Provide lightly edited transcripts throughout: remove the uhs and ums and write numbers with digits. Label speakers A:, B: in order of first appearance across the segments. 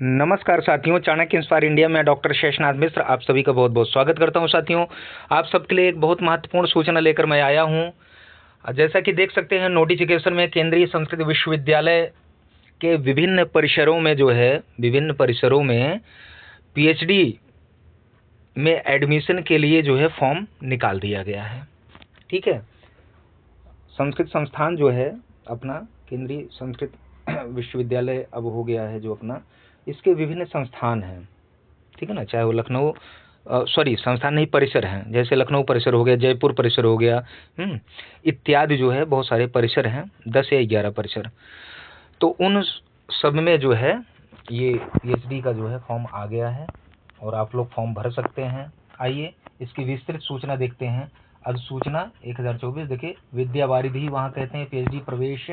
A: नमस्कार साथियों, Chanakya inspire India में डॉक्टर शेषनाथ मिश्र आप सभी का बहुत बहुत स्वागत करता हूं। साथियों, आप सबके लिए एक बहुत महत्वपूर्ण सूचना लेकर मैं आया हूं। जैसा कि देख सकते हैं नोटिफिकेशन में, केंद्रीय संस्कृत विश्वविद्यालय के विभिन्न परिसरों में पीएचडी में एडमिशन के लिए फॉर्म निकाल दिया गया है। ठीक है, संस्कृत संस्थान अपना केंद्रीय संस्कृत विश्वविद्यालय अब हो गया है अपना, इसके विभिन्न संस्थान हैं। ठीक है ना, चाहे वो लखनऊ संस्थान नहीं, परिसर हैं। जैसे लखनऊ परिसर हो गया, जयपुर परिसर हो गया, इत्यादि बहुत सारे परिसर हैं, 10 या 11 परिसर। तो उन सब में ये पीएचडी का फॉर्म आ गया है और आप लोग फॉर्म भर सकते हैं। आइए इसकी विस्तृत सूचना देखते हैं। अधिसूचना 1024, देखिए विद्या वारिधि वहाँ कहते हैं, पीएचडी प्रवेश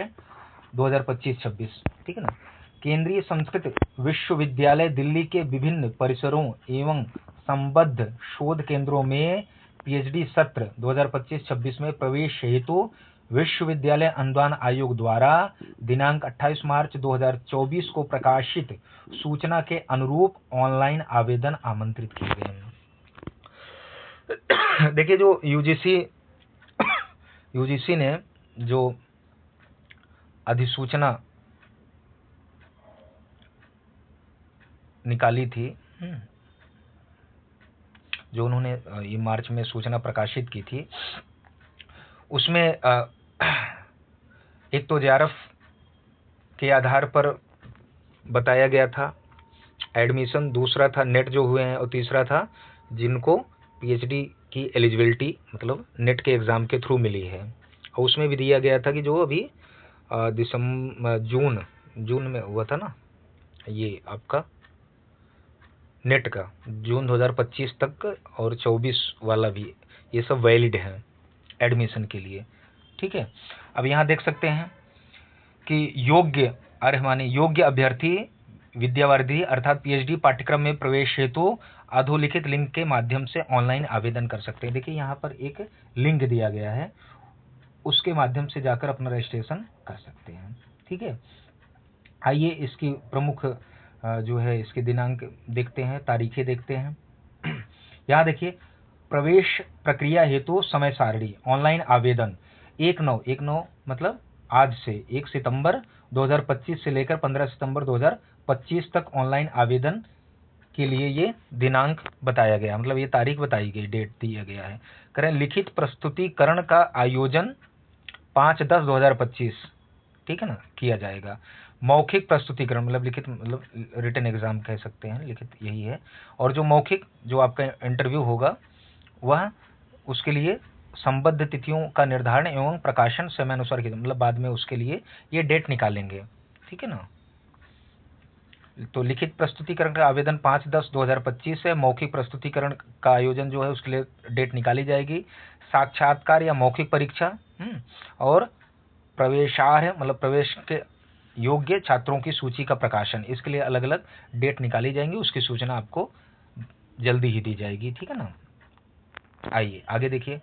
A: 2025-26। ठीक है ना, केंद्रीय संस्कृत विश्वविद्यालय दिल्ली के विभिन्न परिसरों एवं संबद्ध शोध केंद्रों में पीएचडी सत्र 2025-26 में प्रवेश हेतु विश्वविद्यालय अनुदान आयोग द्वारा दिनांक 28 मार्च 2024 को प्रकाशित सूचना के अनुरूप ऑनलाइन आवेदन आमंत्रित किए गए हैं। देखिए, जो यूजीसी ने जो अधिसूचना निकाली थी, जो उन्होंने ये मार्च में सूचना प्रकाशित की थी, उसमें एक तो जेआरएफ के आधार पर बताया गया था एडमिशन, दूसरा था नेट जो हुए हैं, और तीसरा था जिनको पीएचडी की एलिजिबिलिटी मतलब नेट के एग्ज़ाम के थ्रू मिली है। और उसमें भी दिया गया था कि जो अभी जून में हुआ था ना, ये आपका नेट का जून 2025 तक और 24 वाला भी, ये सब वैलिड है एडमिशन के लिए। ठीक है, अब यहाँ देख सकते हैं कि योग्य अभ्यर्थी विद्यावारिधि अर्थात पीएचडी पाठ्यक्रम में प्रवेश हेतु अधोलिखित लिंक के माध्यम से ऑनलाइन आवेदन कर सकते हैं। देखिए यहाँ पर एक लिंक दिया गया है, उसके माध्यम से जाकर अपना रजिस्ट्रेशन कर सकते हैं। ठीक है, आइए इसकी प्रमुख इसके दिनांक देखते हैं, तारीखें देखते हैं। यहाँ देखिए, प्रवेश प्रक्रिया हेतु समय सारणी ऑनलाइन आवेदन 1/9 मतलब आज से 1 सितंबर 2025 से लेकर 15 सितंबर 2025 तक ऑनलाइन आवेदन के लिए ये दिनांक बताया गया, मतलब ये तारीख बताई गई, डेट दिया गया है। करें लिखित प्रस्तुतिकरण का आयोजन 5/10/2025, ठीक है ना, किया जाएगा। मौखिक प्रस्तुतिकरण मतलब लिखित मतलब रिटन एग्जाम कह सकते हैं, लिखित यही है। और जो मौखिक जो आपका इंटरव्यू होगा वह उसके लिए संबद्ध तिथियों का निर्धारण एवं प्रकाशन समय अनुसार की, मतलब बाद में उसके लिए ये डेट निकालेंगे। ठीक है ना, तो लिखित प्रस्तुतिकरण का आवेदन 5/10/2025 है। मौखिक प्रस्तुतिकरण का आयोजन उसके लिए डेट निकाली जाएगी। साक्षात्कार या मौखिक परीक्षा और प्रवेशार्ह मतलब प्रवेश के योग्य छात्रों की सूची का प्रकाशन, इसके लिए अलग अलग डेट निकाली जाएंगी, उसकी सूचना आपको जल्दी ही दी जाएगी। ठीक है ना, आइए आगे देखिए।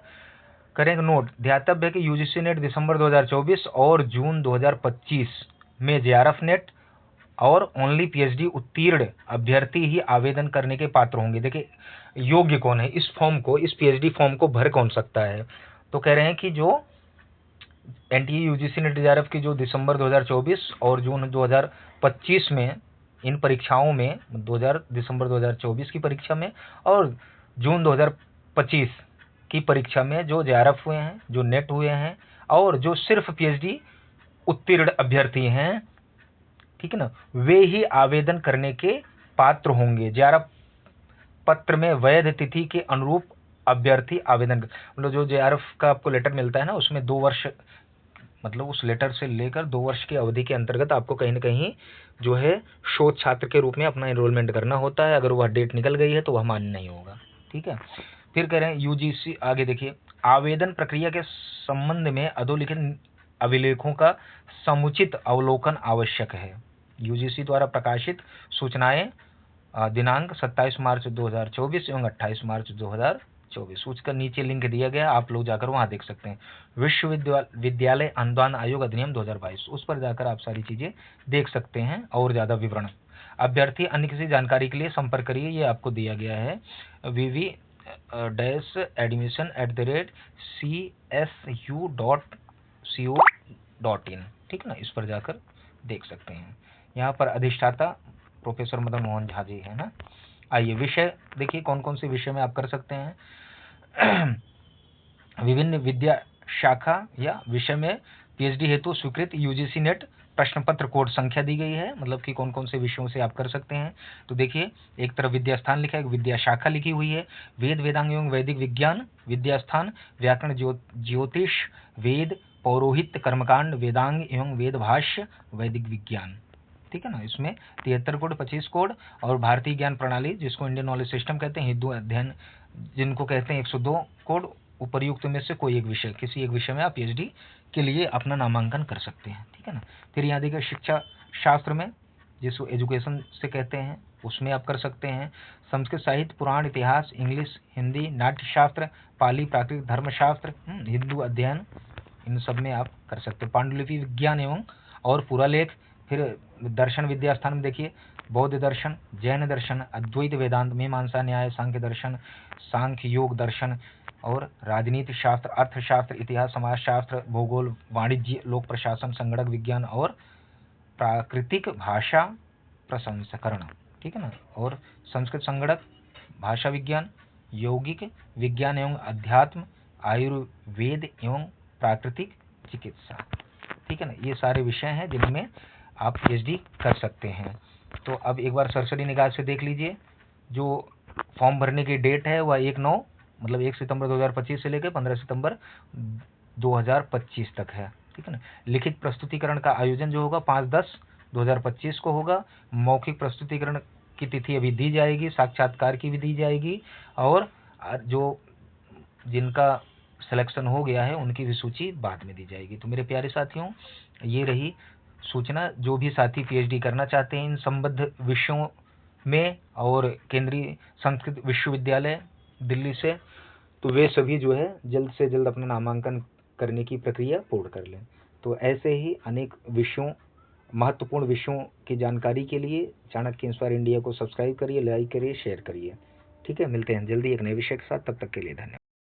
A: करेंगे नोट, ध्यातव्य है कि यूजीसी नेट दिसंबर 2024 और जून 2025 में जेआरएफ नेट और ओनली पीएचडी उत्तीर्ण अभ्यर्थी ही आवेदन करने के पात्र होंगे। देखिए योग्य कौन है, इस पीएचडी फॉर्म को भर कौन सकता है। तो कह रहे हैं कि जो एनटीए यूजीसी नेट जेआरएफ की जो दिसंबर 2024 और जून 2025 में इन परीक्षाओं में दिसंबर 2024 की परीक्षा में और जून 2025 की परीक्षा में जो जेआरएफ हुए हैं, जो नेट हुए हैं और जो सिर्फ पीएचडी उत्तीर्ण अभ्यर्थी हैं, ठीक है ना, वे ही आवेदन करने के पात्र होंगे। जेआरएफ पत्र में वैध तिथि के अनुरूप अभ्यर्थी आवेदन, मतलब जो जेआरएफ का आपको लेटर मिलता है ना, उसमें 2 वर्ष मतलब उस लेटर से लेकर 2 वर्ष की अवधि के अंतर्गत आपको कहीं ना कहीं शोध छात्र के रूप में अपना एनरोलमेंट करना होता है। अगर वह डेट निकल गई है तो वह मान्य नहीं होगा। ठीक है, फिर कह रहे हैं यूजीसी, आगे देखिए, आवेदन प्रक्रिया के संबंध में अधोलिखित अभिलेखों का समुचित अवलोकन आवश्यक है। यूजीसी द्वारा प्रकाशित सूचनाएं दिनांक 27 मार्च 2024 एवं 28 मार्च 2024, उसका नीचे लिंक दिया गया, आप लोग जाकर वहां देख सकते हैं। विश्वविद्यालय अनुदान आयोग अधिनियम 2022, उस पर जाकर आप सारी चीजें देख सकते हैं और ज्यादा विवरण। अभ्यर्थी अन्य किसी जानकारी के लिए संपर्क करिए, ये आपको दिया गया है vv-admission@csu.co.in, ठीक है ना, इस पर जाकर देख सकते हैं। यहाँ पर अधिष्ठाता प्रोफेसर मदन मोहन झा जी है ना। आइए विषय देखिए कौन कौन से विषय में आप कर सकते हैं। विभिन्न विद्या शाखा या विषय में पीएचडी हेतु स्वीकृत यूजीसी नेट प्रश्न पत्र कोड संख्या दी गई है, मतलब कि कौन कौन से विषयों से आप कर सकते हैं। तो देखिए एक तरफ विद्या स्थान लिखा है, एक विद्या शाखा लिखी हुई है, वेद वेदांग एवं वैदिक विज्ञान विद्या स्थान, व्याकरण ज्योतिष वेद पौरोहित्य कर्मकांड वेदांग एवं वेद भाष्य वैदिक विज्ञान, ठीक है ना। इसमें 73 कोड 25 कोड और भारतीय ज्ञान प्रणाली जिसको इंडियन नॉलेज सिस्टम कहते हैं, हिंदू अध्ययन जिनको कहते हैं 102 कोड। उपर्युक्त में से कोई एक विषय, किसी एक विषय में आप पीएचडी के लिए अपना नामांकन कर सकते हैं, ठीक है ना। फिर यहाँ देखिए शिक्षा शास्त्र में जिसको एजुकेशन से कहते हैं उसमें आप कर सकते हैं। संस्कृत साहित्य पुराण इतिहास इंग्लिश हिंदी नाट्य शास्त्र पाली प्राकृतिक धर्मशास्त्र हिंदू अध्ययन, इन सब में आप कर सकते हैं। पांडुलिपि विज्ञान एवं और पुरालेख। फिर दर्शन विद्या स्थान में देखिए बौद्ध दर्शन जैन दर्शन अद्वैत वेदांत मीमांसा न्याय सांख्य दर्शन सांख्य योग दर्शन और राजनीति शास्त्र अर्थशास्त्र इतिहास समाजशास्त्र भूगोल वाणिज्य लोक प्रशासन संगणक विज्ञान और प्राकृतिक भाषा प्रसंस्करण, ठीक है ना। और संस्कृत संगणक भाषा विज्ञान यौगिक विज्ञान एवं अध्यात्म आयुर्वेद एवं प्राकृतिक चिकित्सा, ठीक है ना। ये सारे विषय हैं जिनमें आप पीएचडी कर सकते हैं। तो अब एक बार सरसरी निगाह से देख लीजिए, जो फॉर्म भरने की डेट है वह 1/9 मतलब 1 सितंबर 2025 से लेकर 15 सितंबर 2025 तक है, ठीक है ना। लिखित प्रस्तुतिकरण का आयोजन जो होगा 5/10/2025 को होगा। मौखिक प्रस्तुतिकरण की तिथि अभी दी जाएगी, साक्षात्कार की भी दी जाएगी और जो जिनका सिलेक्शन हो गया है उनकी भी सूची बाद में दी जाएगी। तो मेरे प्यारे साथियों, ये रही सूचना। जो भी साथी पीएचडी करना चाहते हैं इन संबद्ध विषयों में और केंद्रीय संस्कृत विश्वविद्यालय दिल्ली से, तो वे सभी जो है जल्द से जल्द अपना नामांकन करने की प्रक्रिया पूर्ण कर लें। तो ऐसे ही अनेक विषयों महत्वपूर्ण विषयों की जानकारी के लिए चाणक्य इंस्पायर इंडिया को सब्सक्राइब करिए, लाइक करिए, शेयर करिए, ठीक है। मिलते हैं जल्दी एक नए विषय के साथ, तब तक के लिए धन्यवाद।